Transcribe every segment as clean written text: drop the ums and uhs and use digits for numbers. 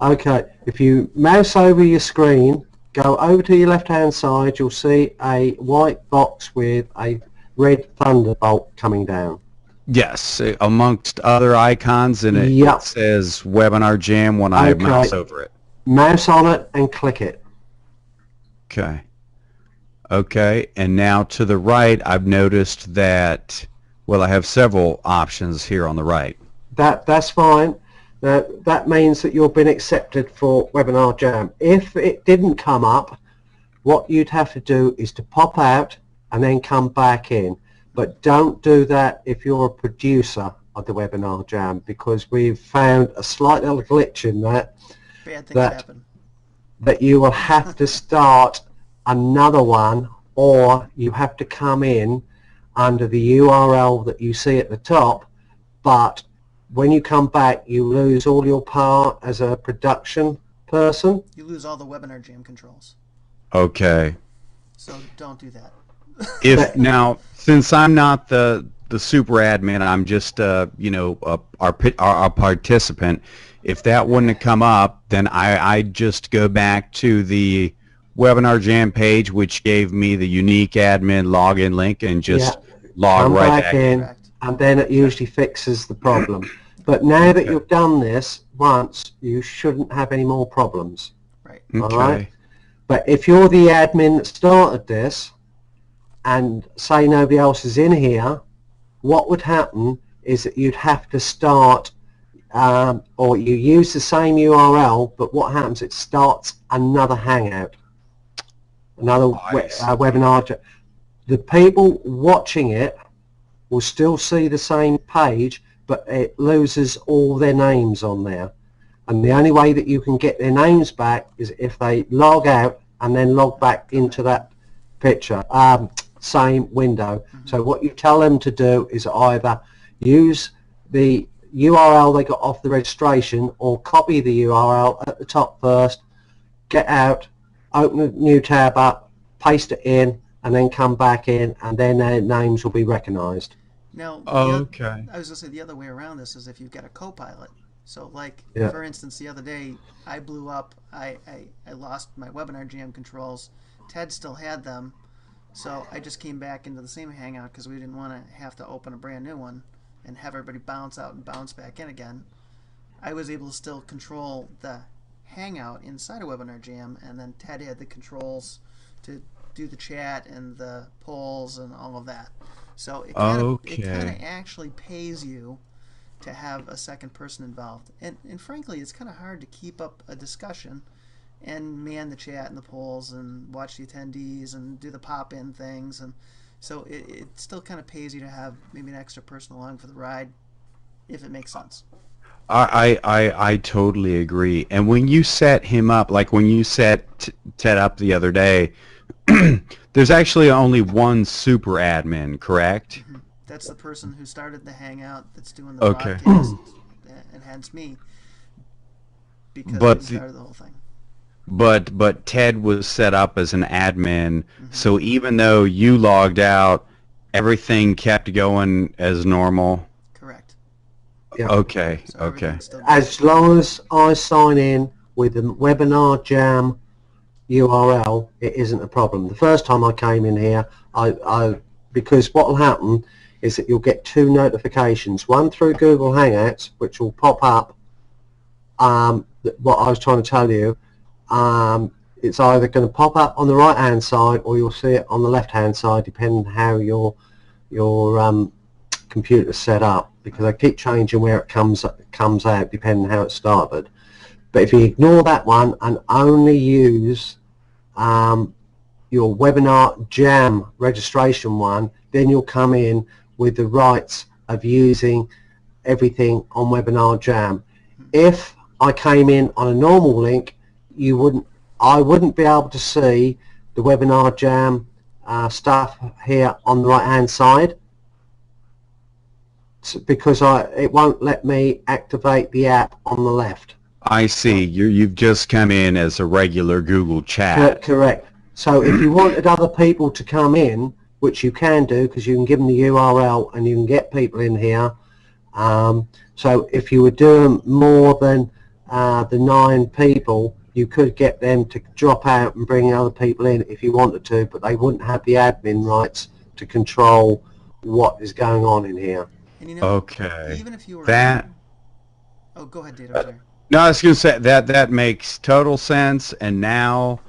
Okay, if you mouse over your screen, go over to your left-hand side, you'll see a white box with a red thunderbolt coming down. Yes, amongst other icons, and it Yep. says Webinar Jam when I mouse over it. Mouse on it and click it. Okay. Okay, and now to the right, I've noticed that, well, I have several options here on the right. That's fine. Now, that means that you've been accepted for Webinar Jam. If it didn't come up, what you'd have to do is to pop out and then come back in. But don't do that if you're a producer of the Webinar Jam, because we've found a slight little glitch in that. Bad things happen. That you will have to start another one, or you have to come in under the URL that you see at the top, but when you come back you lose all your power as a production person. You lose all the Webinar Jam controls. Okay. So don't do that. If now, since I'm not the super admin, I'm just you know, our participant. If that wouldn't have come up, then I just go back to the Webinar Jam page, which gave me the unique admin login link, and just log right back in. And then it usually fixes the problem. But now that you've done this once, you shouldn't have any more problems. Right. All right? But if you're the admin that started this, and say nobody else is in here, what would happen is that you'd have to start, or you use the same URL, but what happens, it starts another Hangout, another webinar. The people watching it will still see the same page, but it loses all their names on there. And the only way that you can get their names back is if they log out and then log back into that picture, same window. So what you tell them to do is either use the URL they got off the registration, or copy the URL at the top first, get out, open a new tab up, paste it in, and then come back in, and then their names will be recognized. Now, I was going to say the other way around this is if you've got a co-pilot. So like, for instance, the other day I blew up, I lost my Webinar Jam controls. Ted still had them, so I just came back into the same Hangout because we didn't want to have to open a brand new one and have everybody bounce out and bounce back in again. I was able to still control the Hangout inside of Webinar Jam, and then Ted had the controls to do the chat and the polls and all of that. So it kind of actually pays you to have a second person involved. And frankly, it's kind of hard to keep up a discussion and man the chat and the polls and watch the attendees and do the pop-in things. And so it still kind of pays you to have maybe an extra person along for the ride, if it makes sense. I totally agree. And when you set him up, like when you set Ted up the other day, there's actually only one super admin, correct? That's the person who started the Hangout that's doing the broadcast, and hence me, because he started the whole thing. But Ted was set up as an admin, so even though you logged out, everything kept going as normal? Correct. Yeah. Okay, So okay. As long as I sign in with the Webinar Jam URL, it isn't a problem. The first time I came in here, because what will happen is that you'll get two notifications, one through Google Hangouts, which will pop up what I was trying to tell you. It's either going to pop up on the right hand side, or you'll see it on the left hand side, depending on how your computer's set up, because I keep changing where it comes out depending on how it started. But if you ignore that one and only use your Webinar Jam registration one, then you'll come in with the rights of using everything on Webinar Jam. If I came in on a normal link, I wouldn't be able to see the Webinar Jam stuff here on the right hand side, because it won't let me activate the app on the left. I see. You've just come in as a regular Google chat. Correct. So if you wanted other people to come in, which you can do because you can give them the URL and you can get people in here. So if you were doing more than the 9 people, you could get them to drop out and bring other people in if you wanted to, but they wouldn't have the admin rights to control what is going on in here. And you know, okay. Even if you were that. Oh, go ahead, Dave. I'm sorry. No, I was going to say that makes total sense, and now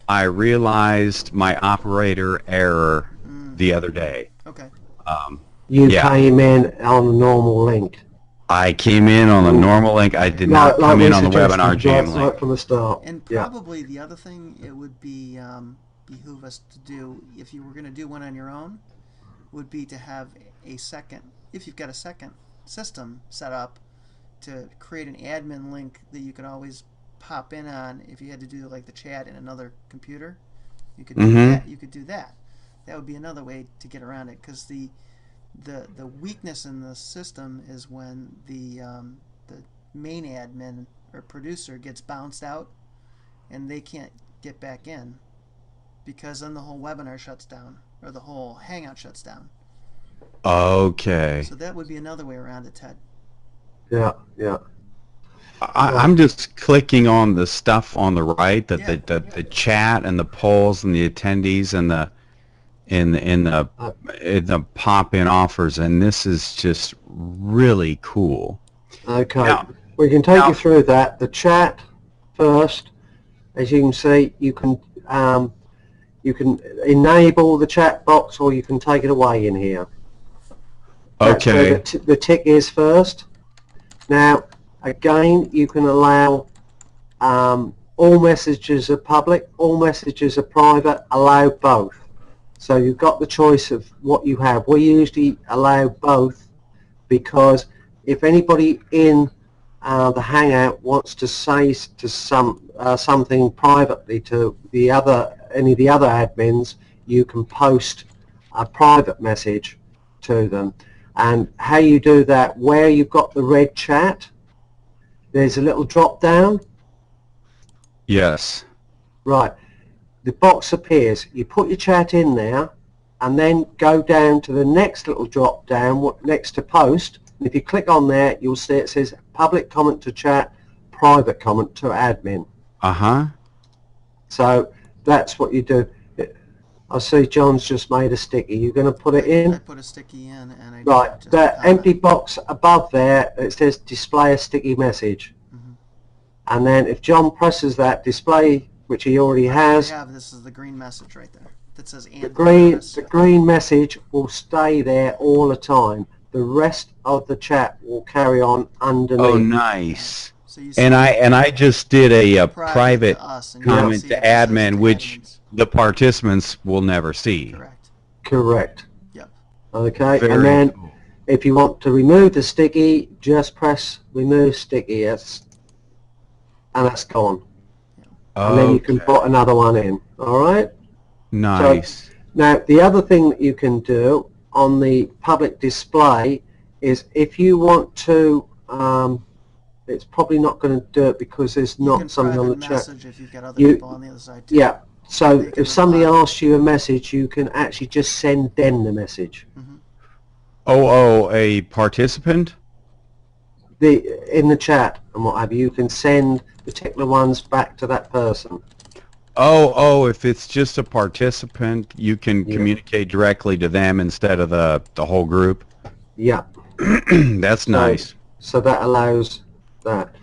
I realized my operator error the other day. Okay. You came in on the normal link. I came in on the normal link. I did not come in on the Webinar Jam link. Right from the start. And probably the other thing it would be behoove us to do, if you were going to do one on your own, would be to have a second, if you've got a second system set up, to create an admin link that you can always pop in on. If you had to do like the chat in another computer, you could do that. You could do that. That would be another way to get around it, because the weakness in the system is when the main admin or producer gets bounced out and they can't get back in, because then the whole webinar shuts down, or the whole Hangout shuts down. Okay. So that would be another way around it, Ted. Yeah, yeah. I'm just clicking on the stuff on the right, the chat and the polls and the attendees and the in the pop-in offers, and this is just really cool. Okay, now, we can take you through that. The chat first, as you can see, you can enable the chat box, or you can take it away in here. Okay. So the tick is first. Now, again, you can allow all messages are public, all messages are private, allow both. So you've got the choice of what you have. We usually allow both, because if anybody in the Hangout wants to say to something privately to any of the other admins, you can post a private message to them. And how you do that, where you've got the red chat, there's a little drop down. Yes. Right. The box appears. You put your chat in there, and then go down to the next little drop down next to post. And if you click on there, you'll see it says public comment to chat, private comment to admin. So that's what you do. I see John's just made a sticky. You're going to put it in? I put a sticky in, and I right. The empty box above there, it says display a sticky message. And then if John presses that display, which he already has, this is the green message right there that says the green message will stay there all the time. The rest of the chat will carry on underneath. Oh, nice. So I just did a private comment to admin, which the participants will never see. Correct. Yep. Okay, and then if you want to remove the sticky, just press remove sticky, and that's gone. And then you can put another one in. All right? Nice. So, now, the other thing that you can do on the public display is, if you want to, it's probably not going to do it because there's not something on the chat. If you've got other people on the other side too. Yeah. So if somebody asks you a message, you can actually just send them the message. A participant? In the chat and what have you, you can send particular ones back to that person. If it's just a participant, you can communicate directly to them instead of the whole group? Yeah. That's nice. So that allows that.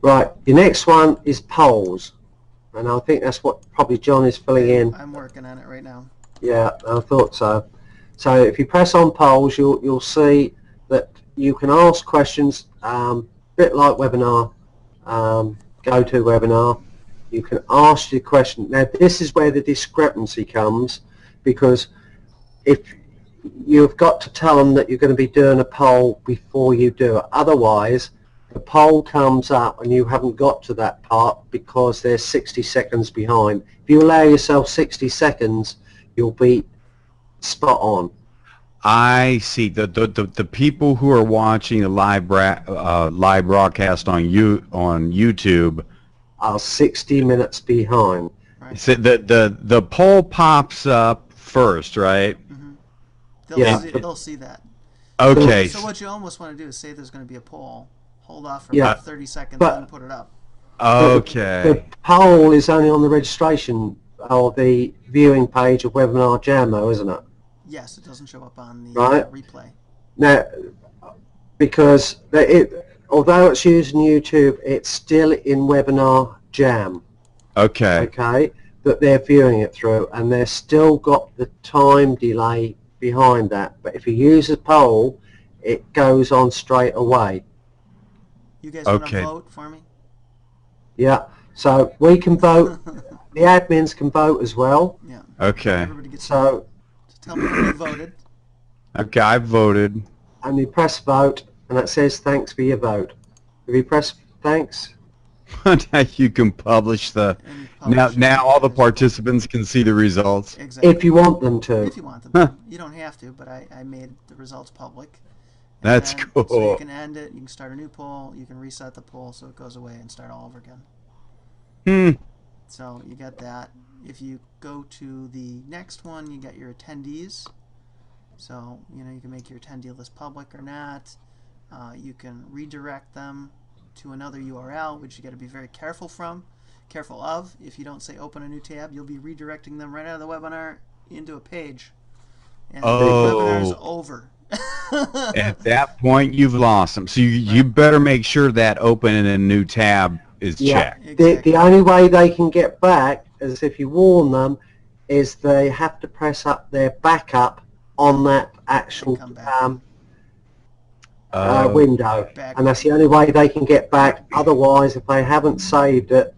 Right, your next one is polls. And I think that's what probably John is filling in. I'm working on it right now. Yeah, I thought so. So if you press on polls, you'll see that you can ask questions, a bit like webinar, GoToWebinar. You can ask your question. Now this is where the discrepancy comes, because if you've got to tell them that you're going to be doing a poll before you do it. Otherwise, the poll comes up and you haven't got to that part because they're 60 seconds behind. If you allow yourself 60 seconds, you'll be spot on. I see. The people who are watching the live broadcast on YouTube are 60 minutes behind. Right. So the poll pops up first, right? They'll see that. Okay. So what you almost want to do is say there's going to be a poll. Hold off for about 30 seconds and put it up. Okay. The poll is only on the registration or the viewing page of WebinarJam, though, isn't it? Yes, it doesn't show up on the replay. Now, because although it's using YouTube, it's still in WebinarJam. Okay. Okay, that they're viewing it through, and they've still got the time delay behind that. But if you use a poll, it goes on straight away. You guys want to vote for me? Yeah, so we can vote. The admins can vote as well. Yeah. Okay. Everybody gets so tell me when you voted. Okay, I voted. And you press vote, and it says thanks for your vote. If you press thanks, Now you can publish the. Now all the participants can see the results. Exactly. If you want them to. If you want them to. You don't have to, but I made the results public. That's cool. So you can end it, you can start a new poll, you can reset the poll so it goes away and start all over again. So you got that. If you go to the next one, you got your attendees. So, you know, you can make your attendee list public or not. You can redirect them to another URL, which you got to be very careful of. If you don't say open a new tab, you'll be redirecting them right out of the webinar into a page. And the webinar's over. At that point, you've lost them. So you better make sure that open in a new tab is checked. Exactly. The only way they can get back, as if you warn them, is they have to press up their backup on that actual window. And that's the only way they can get back. Otherwise, if they haven't saved it,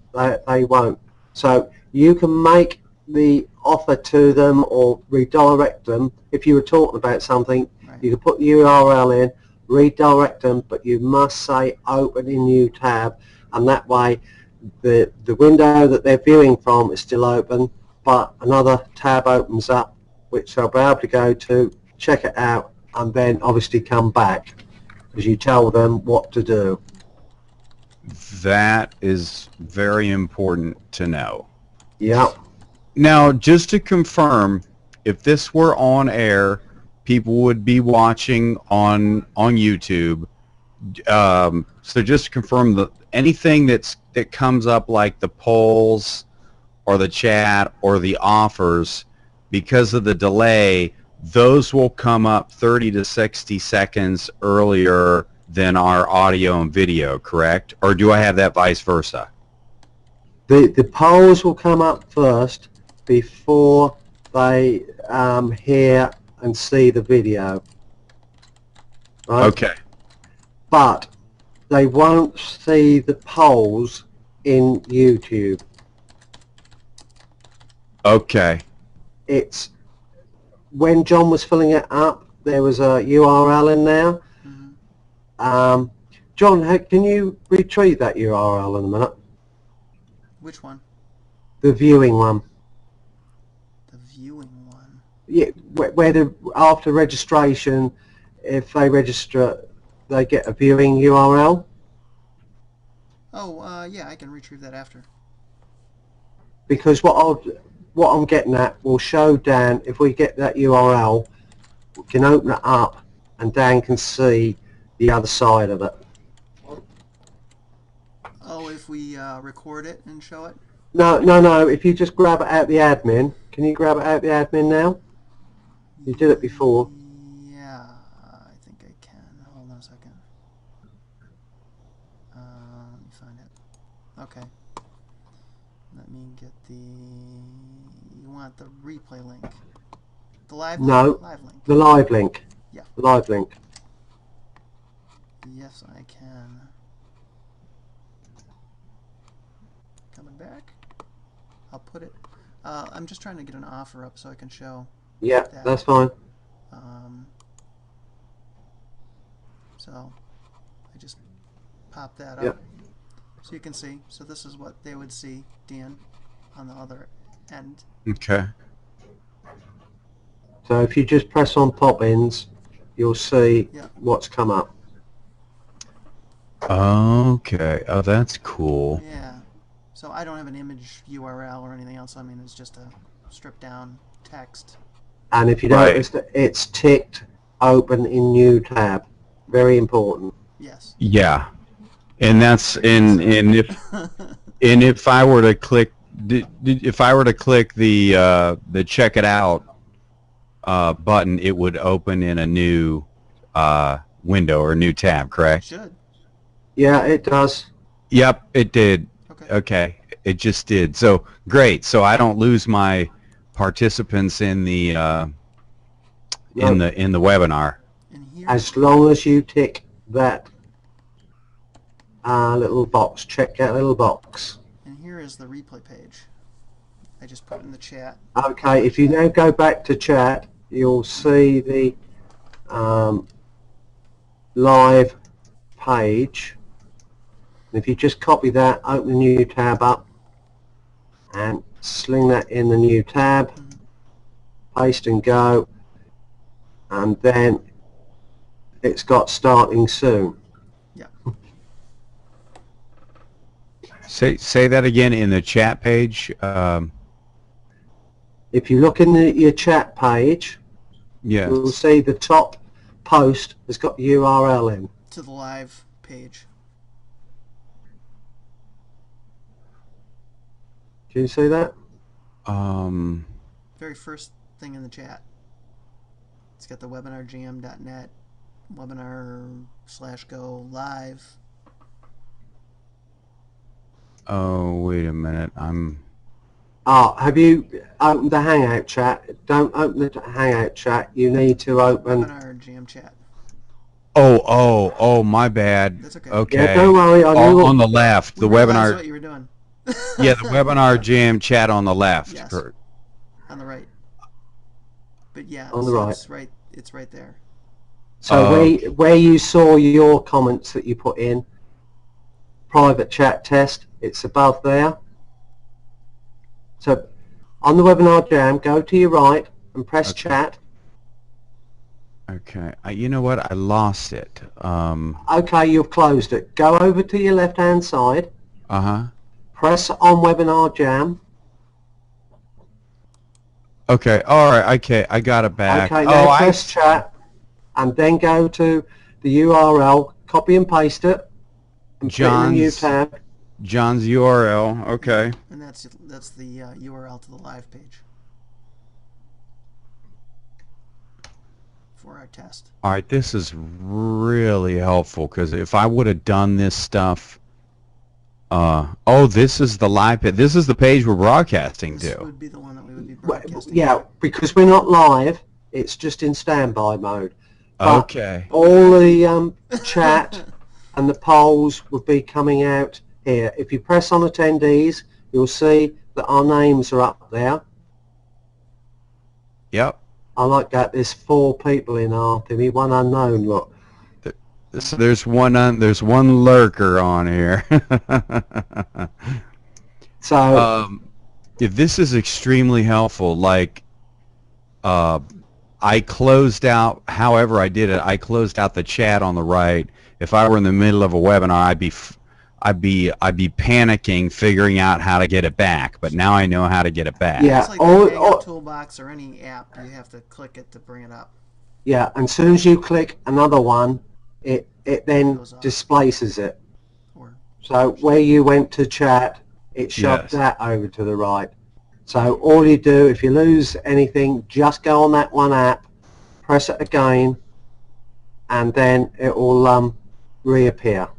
they won't. So you can make the offer to them or redirect them. If you were talking about something, you can put the URL in, redirect them, but you must say open in new tab, and that way the window that they're viewing from is still open, but another tab opens up which they'll be able to go to, check it out, and then obviously come back as you tell them what to do. That is very important to know. Yeah. Now, just to confirm, if this were on air, people would be watching on YouTube. So just to confirm, that anything that comes up like the polls or the chat or the offers, because of the delay, those will come up 30 to 60 seconds earlier than our audio and video, correct? Or do I have that vice versa? The polls will come up first before they hear and see the video. Right? Okay. But they won't see the polls in YouTube. Okay. It's when John was filling it up, there was a URL in there. John, can you retrieve that URL in a minute? Which one? The viewing one. The viewing one? Yeah, where after registration, if they register, they get a viewing URL. Oh, yeah, I can retrieve that after. Because what I'm getting at will show Dan, if we get that URL, we can open it up and Dan can see the other side of it. Oh, if we record it and show it? No, if you just grab it out the admin, can you grab it out the admin now? You did it before. Yeah, I think I can. Hold on a second. Let me find it. Okay. Let me get you want the replay link? The live link? No, live link. The live link. Yeah. The live link. Yes, I can. Coming back. I'll put it. I'm just trying to get an offer up so I can show. Yeah, that's fine. So I just pop that up. Yep. So you can see. So this is what they would see, Dan, on the other end. Okay. So if you just press on pop-ins, you'll see what's come up. Okay. Oh, that's cool. Yeah. So I don't have an image URL or anything else. I mean, it's just a stripped down text. And if you notice that it's ticked open in new tab. Very important. Yes. Yeah. And that's if And if I were to click, if I were to click the check it out button, it would open in a new window or a new tab, correct? Should. Yeah, it does. Yep, it did. Okay. Okay, it just did. So great. So I don't lose my participants in the in the webinar. And here, As long as you tick that little box, check that little box. and here is the replay page. I just put it in the chat. Okay, if you now go back to chat, you'll see the live page. If you just copy that, open a new tab up, and sling that in the new tab, paste and go, and then it's got starting soon. Yeah. Say that again in the chat page. If you look in your chat page, Yes. you'll see the top post has got the URL in. To the live page. Can you see that? Very first thing in the chat. It's got the WebinarJam.net, webinar/go live. Oh, wait a minute. Have you opened the Hangout chat? Don't open the Hangout chat. You need to open... WebinarJam chat. Oh, my bad. That's okay. Okay. Yeah, don't worry. On the left, the We realized webinar. what you were doing. Yeah, the webinar jam chat on the left. Yes. On the right. But yeah, On the so right. it's right there. So where you saw your comments that you put in, private chat test, it's above there. So on the Webinar Jam, go to your right and press chat. Okay. You know what? I lost it. Okay, you've closed it. Go over to your left-hand side. Uh-huh. Press on Webinar Jam. Okay. All right. Okay. I got it back. Okay, now press chat, and then go to the URL, copy and paste it, and put it in a new tab. John's URL. Okay. And that's the URL to the live page for our test. All right. This is really helpful because if I would have done this stuff, this is the live page. This is the page we're broadcasting to. This would be the one that we would be broadcasting. Yeah, because we're not live, it's just in standby mode. But okay. all the chat and the polls will be coming out here. If you press on attendees, you'll see that our names are up there. Yep. I like that. There's 4 people in Artemy, 1 unknown. Look. So there's one lurker on here. So if this is extremely helpful, like I closed out, however I did it, I closed out the chat on the right. If I were in the middle of a webinar, I'd be panicking, figuring out how to get it back. But now I know how to get it back. Yeah, it's like the Hangout toolbox or any app. You have to click it to bring it up. Yeah, and as soon as you click another one, it then displaces it. So where you went to chat, it shoved that over to the right. So all you do, if you lose anything, just go on that one app, press it again, and then it will reappear.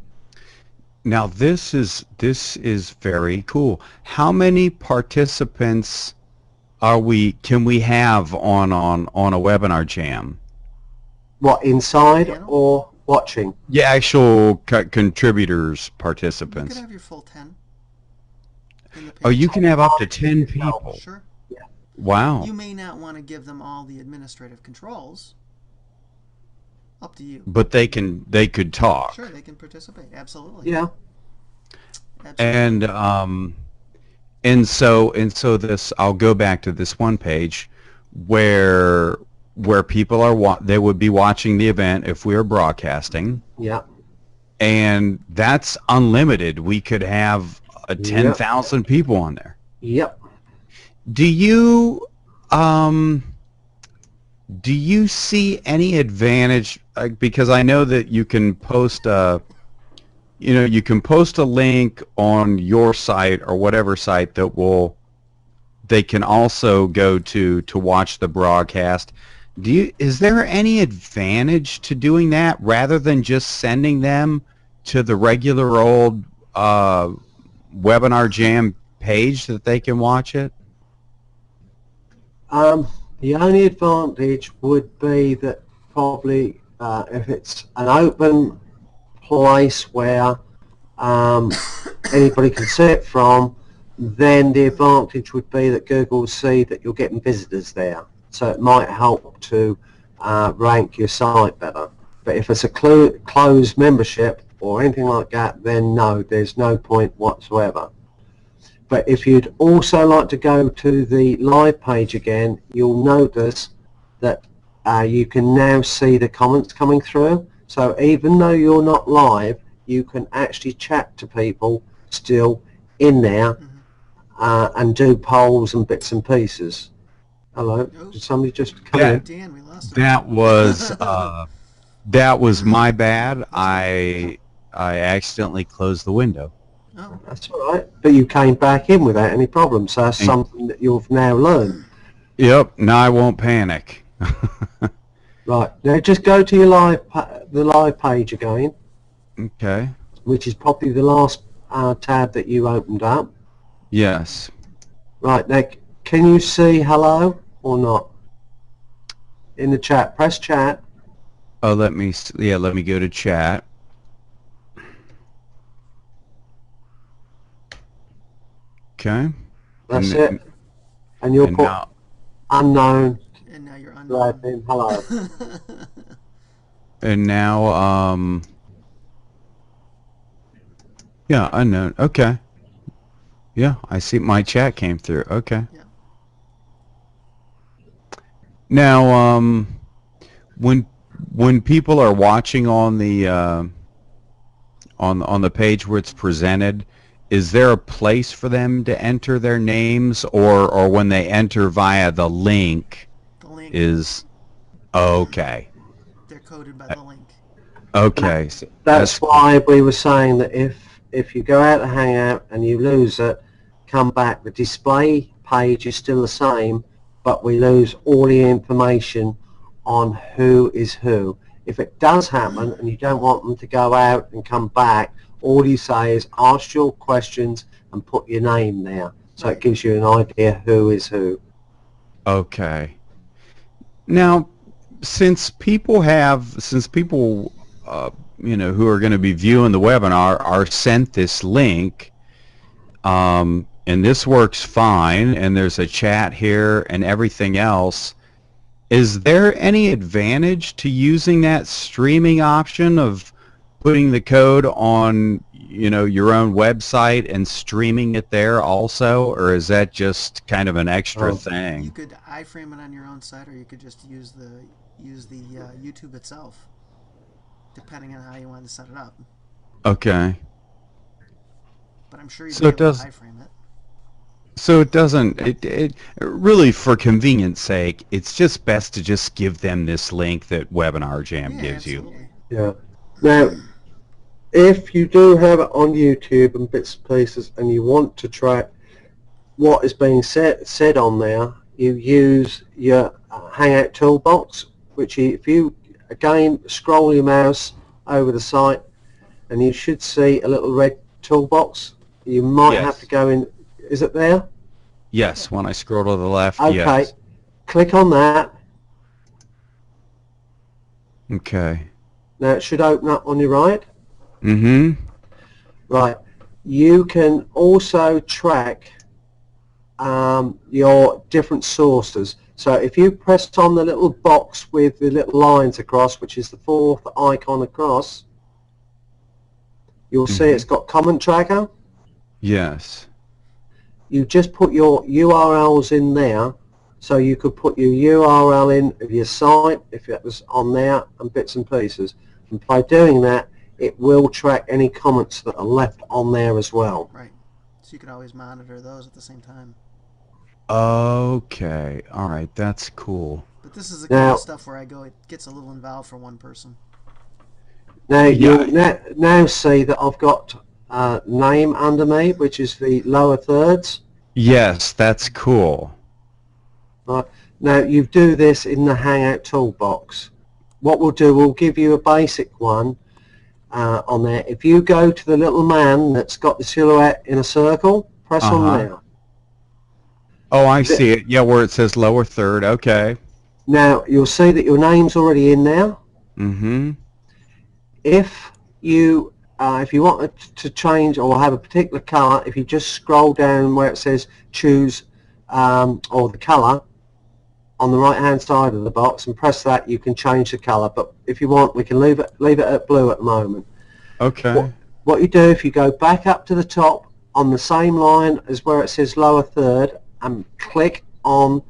Now this is very cool. How many participants can we have on a webinar jam? What, inside or watching? Yeah, actual contributors, participants. You could have your full 10. Oh, you can have up to 10 people. Sure. Yeah. Wow. You may not want to give them all the administrative controls. Up to you. But they could talk. Sure, they can participate. Absolutely. Yeah. Absolutely. And so this, I'll go back to this one page where people they would be watching the event if we were broadcasting. Yeah. And that's unlimited. We could have 10,000 people on there. Yep. Do you see any advantage? Because I know that you can post a you know, you can post a link on your site or whatever site that will, they can also go to watch the broadcast. Is there any advantage to doing that rather than just sending them to the regular old Webinar Jam page that they can watch it? The only advantage would be that probably if it's an open place where anybody can see it from, then the advantage would be that Google will see that you're getting visitors there. So it might help to rank your site better. But if it's a closed membership or anything like that, then no, there's no point whatsoever. But if you'd also like to go to the live page again, you'll notice that you can now see the comments coming through. So even though you're not live, you can actually chat to people still in there and do polls and bits and pieces. Hello, did somebody just come in? Dan, we lost him. That was my bad. I accidentally closed the window. Oh. That's all right, but you came back in without any problems, so that's something that you've now learned. Yep, now I won't panic. Right, now just go to your the live page again. Okay. Which is probably the last tab that you opened up. Yes. Right, now can you see hello or not? In the chat, press chat. Oh, let me go to chat. Okay. That's it. And you'll put now, unknown. And now you're unknown. Hello. And now, yeah, unknown. Okay. Yeah, I see my chat came through. Okay. Yeah. Now, when people are watching on the on the page where it's presented, is there a place for them to enter their names, or when they enter via the link is okay? They're coded by the link. Okay. So that's why we were saying that if you go out of Hangout and you lose it, come back. The display page is still the same, but we lose all the information on who is who. If it does happen and you don't want them to go out and come back, all you say is ask your questions and put your name there. So it gives you an idea who is who. Okay. Now, since people you know, who are going to be viewing the webinar are sent this link, and this works fine, and there's a chat here and everything else, is there any advantage to using that streaming option of putting the code on, you know, your own website and streaming it there also, or is that just kind of an extra thing? You could iframe it on your own site, or you could just use the YouTube itself, depending on how you want to set it up. Okay. But I'm sure you'd be able to iframe it. So it doesn't, it really, for convenience sake, it's just best to just give them this link that Webinar Jam gives absolutely. you. Yeah. Now, if you do have it on YouTube and bits and pieces and you want to track what is being said on there, you use your Hangout toolbox, which if you, again, scroll your mouse over the site and you should see a little red toolbox. You might have to go in. Is it there? Yes, when I scroll to the left, okay. yes. Click on that. Okay. Now it should open up on your right. Mm-hmm. Right. You can also track your different sources. So if you press on the little box with the little lines across, which is the fourth icon across, you'll see it's got comment tracker. Yes. You just put your URLs in there, so you could put your URL in of your site if it was on there and bits and pieces. And by doing that, it will track any comments that are left on there as well. Right. So you can always monitor those at the same time. Okay. All right. That's cool. But this is the kind of stuff where it gets a little involved for one person. Now you'll now see that I've got name under me, which is the lower thirds. Yes, that's cool. Right. Now you do this in the Hangout toolbox. What we'll do, we'll give you a basic one on there. If you go to the little man that's got the silhouette in a circle, press on there. Oh, I see it. Yeah, where it says lower third. Okay. Now you'll see that your name's already in there. Mm-hmm. If you want to change or have a particular color, if you just scroll down where it says choose or the color on the right hand side of the box and press that, you can change the color. But if you want, we can leave it at blue at the moment. Okay. What you do, if you go back up to the top on the same line as where it says lower third and click on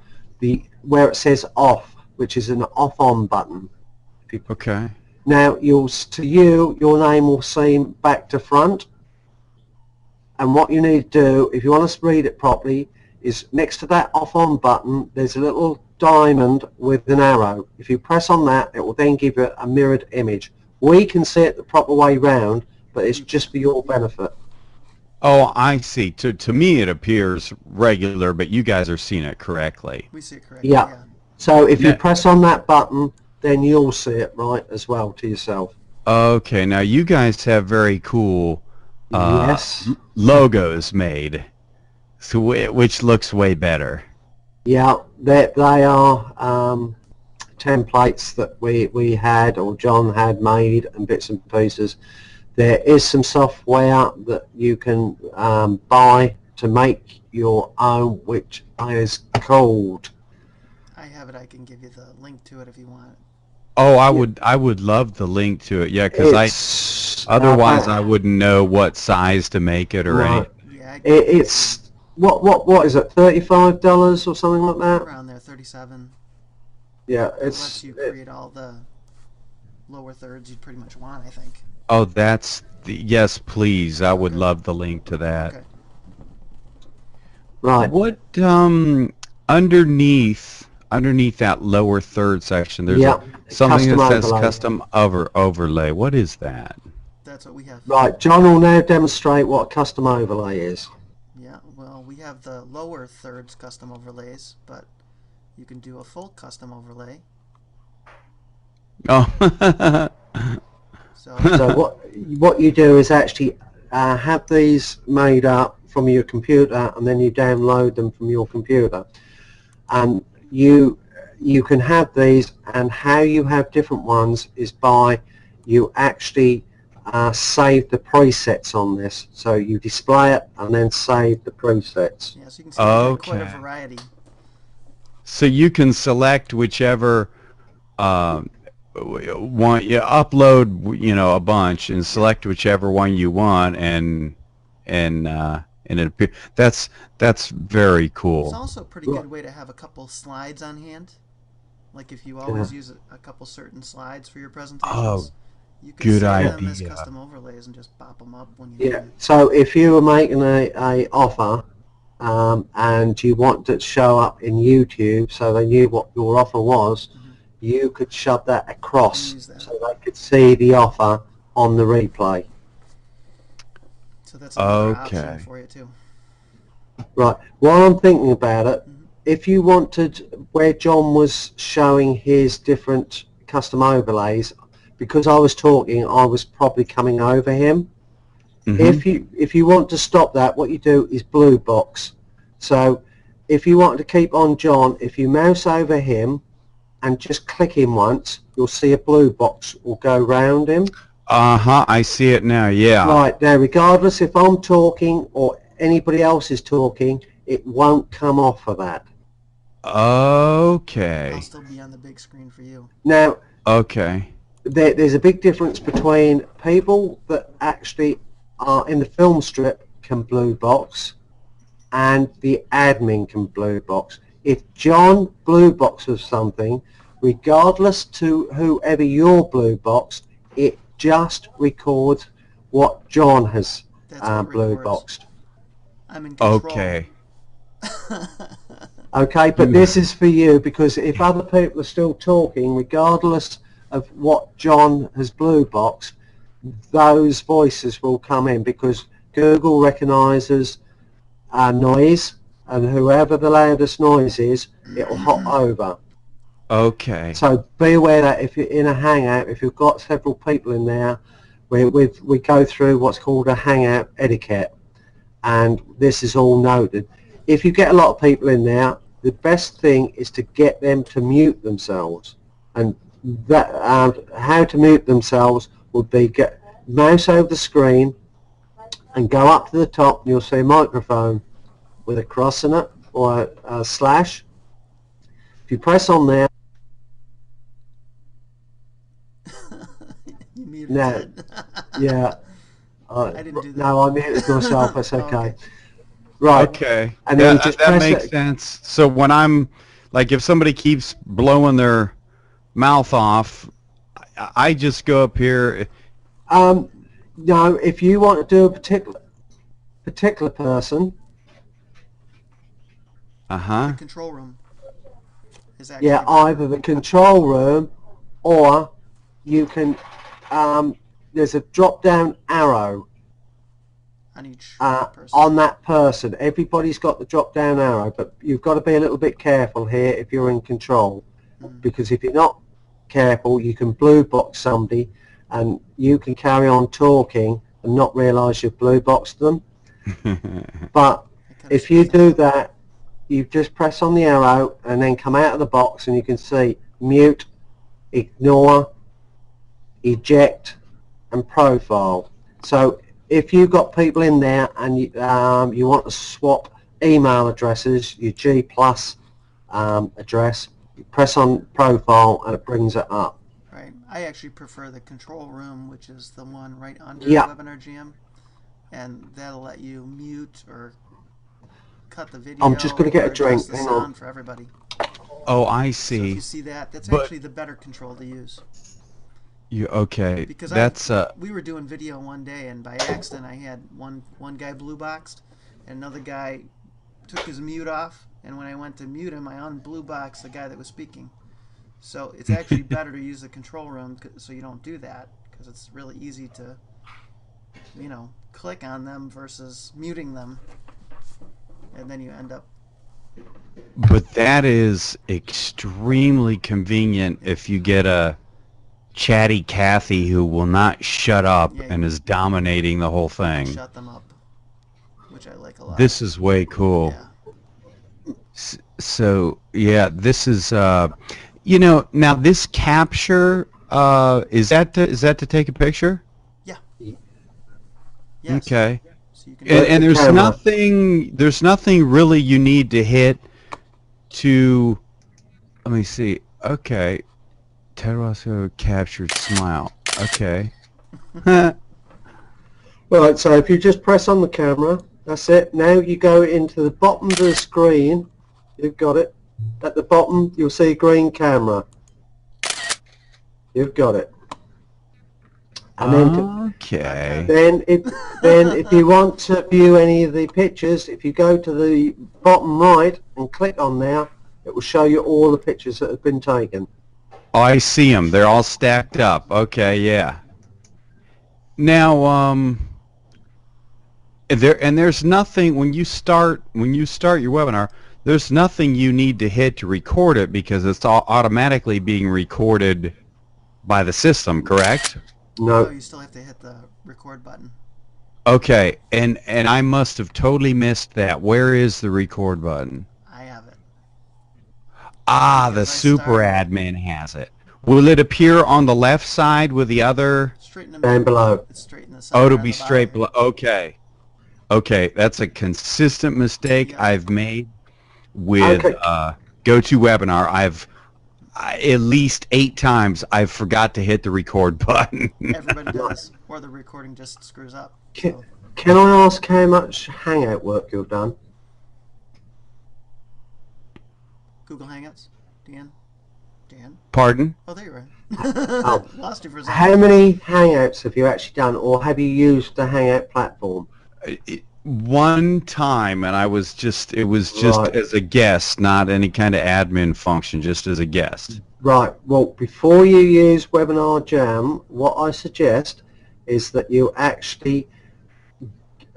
where it says off, which is an off on button. Okay. Now your name will seem back to front, and what you need to do, if you want to read it properly, is next to that off on button there's a little diamond with an arrow. If you press on that, it will then give you a mirrored image. We can see it the proper way round, but it's just for your benefit. Oh, I see. To me it appears regular, but you guys are seeing it correctly. We see it correctly. Yeah. So if you press on that button, then you'll see it right as well to yourself. Okay, now you guys have very cool logos made, so which looks way better. Yeah, they are templates that we had or John had made and bits and pieces. There is some software that you can buy to make your own, which is called. I have it. I can give you the link to it if you want it. Oh, I would love the link to it. Yeah, because otherwise I wouldn't know what size to make it or anything. Yeah, it's what is it? $35 or something like that. Around there, 37. Yeah, it lets you create all the lower thirds you'd pretty much want, I think. Oh, yes, please. I would love the link to that. Okay. Right. What underneath that lower third section, there's something that says custom overlay. What is that? That's what we have. Right, John will now demonstrate what a custom overlay is. Yeah, well, we have the lower thirds custom overlays, but you can do a full custom overlay. Oh. So what you do is actually have these made up from your computer, and then you download them from your computer, and you can have these. And how you have different ones is by you actually save the presets on this. So you display it and then save the presets. Yeah, so you can see quite a variety. So you can select whichever one, you upload, a bunch and select whichever one you want, and it appears. That's very cool. It's also a pretty good way to have a couple slides on hand. Like if you always use a couple certain slides for your presentations, you can save them as custom overlays and just pop them up when you need them. So if you were making a offer and you want it to show up in YouTube so they knew what your offer was, you could shove that across so they could see the offer on the replay. So that's another option for you too. Right. While I'm thinking about it, if you wanted, where John was showing his different custom overlays, because I was talking, I was probably coming over him. If you want to stop that, what you do is blue box. So if you want to keep on John, if you mouse over him and just click him once, you'll see a blue box will go round him. I see it now, yeah. Right, now regardless if I'm talking or anybody else is talking, it won't come off of that. Okay. I'll still be on the big screen for you. Now, there's a big difference between people that actually are in the film strip can blue box and the admin can blue box. If John blue boxes something, regardless to whoever your blue boxed, it just records what John has blue boxed. I'm in control. Okay. Okay, but this is for you, because if other people are still talking, regardless of what John has blue boxed, those voices will come in because Google recognises noise, and whoever the loudest noise is, it will hop over. Okay. So be aware that if you're in a Hangout, if you've got several people in there, we go through what's called a Hangout etiquette, and this is all noted. If you get a lot of people in there, the best thing is to get them to mute themselves, and that how to mute themselves would be get mouse over the screen and go up to the top, and you'll see a microphone with a cross in it or a slash. If you press on there, you muted no, yeah, I didn't do that. no, I muted myself. That's okay. Okay. Right. Okay. And then just that press makes it. sense. So when I'm, like, if somebody keeps blowing their mouth off, I just go up here. No, if you want to do a particular person, The control room is actually yeah, either the control room or you can. There's a drop-down arrow on each person. on that person. Everybody's got the drop-down arrow, but you've got to be a little bit careful here if you're in control, because if you're not careful, you can blue box somebody, and you can carry on talking and not realise you've blue boxed them. But if you do that, you just press on the arrow and then come out of the box, and you can see mute, ignore, eject, and profile. So if you've got people in there and you want to swap email addresses, your G+ address, you press on profile and it brings it up. Right. I actually prefer the control room, which is the one right under Yeah. WebinarJam, and that'll let you mute or cut the video. I'm just going to get or a drink. adjust the Hang sound on. for everybody. Oh, I So if see. you see that, that's But- actually the better control to use. Okay. Because That's we were doing video one day, and by accident I had one guy blue boxed, and another guy took his mute off, and when I went to mute him, I unblue boxed the guy that was speaking. So it's actually better to use the control room so you don't do that, because it's really easy to, click on them versus muting them, and then you end up. But that is extremely convenient if you get a chatty Cathy who will not shut up and is dominating the whole thing. Shut them up, which I like a lot. This is way cool. Yeah. So yeah, this is now this capture is that to take a picture? Yeah. Yes. Okay. So you can And there's camera. nothing really you need to hit to. Let me see. Okay. Ted Rosso captured smile. Okay. Right, so if you just press on the camera, that's it. Now you go into the bottom of the screen. You've got it. At the bottom, you'll see green camera. You've got it. And then if you want to view any of the pictures, if you go to the bottom right and click on there, it will show you all the pictures that have been taken. Oh, I see them. They're all stacked up. Okay, yeah. Now, there's nothing when you start your webinar. There's nothing you need to hit to record it because it's all automatically being recorded by the system. Correct? No. you still have to hit the record button. Okay, and I must have totally missed that. Where is the record button? I have it. Ah, the super admin has it. Will it appear on the left side with the other? Straight in the Down middle. below. It's straight in the center. Oh, it'll on be the straight bottom. below. Okay. Okay, that's a consistent mistake Yeah. I've made with Okay. GoToWebinar. At least 8 times I've forgot to hit the record button. Everybody does, or the recording just screws up. So. Can I ask how much Hangout work you've done? Google Hangouts, Dan? Pardon? Oh, there you are. Oh. Lost you for a second. How many Hangouts have you actually done, or have you used the Hangout platform? One time, and it was just right. As a guest, not any kind of admin function, just as a guest. Right. Well, before you use WebinarJam, what I suggest is that you actually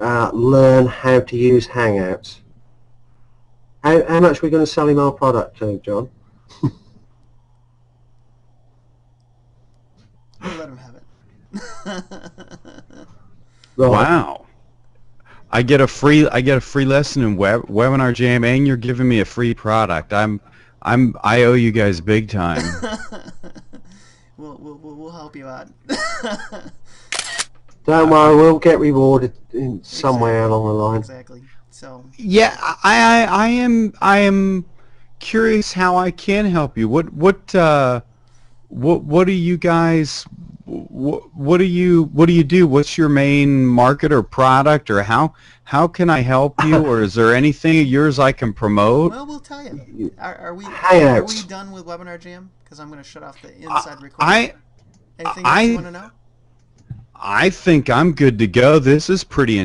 learn how to use Hangouts. How much are we going to sell him our product to, John? We'll let him have it. Wow. I get a free lesson in WebinarJam, and you're giving me a free product. I owe you guys big time. We'll help you out. Don't worry, we'll get rewarded in some way along the line. Exactly. So. Yeah, I am curious how I can help you. What do you guys? What do you do? What's your main market or product, or how can I help you, or is there anything of yours I can promote? Well, we'll tell you. Are we done with WebinarJam? Because I'm going to shut off the inside recording. Anything else you want to know? I think I'm good to go. This is pretty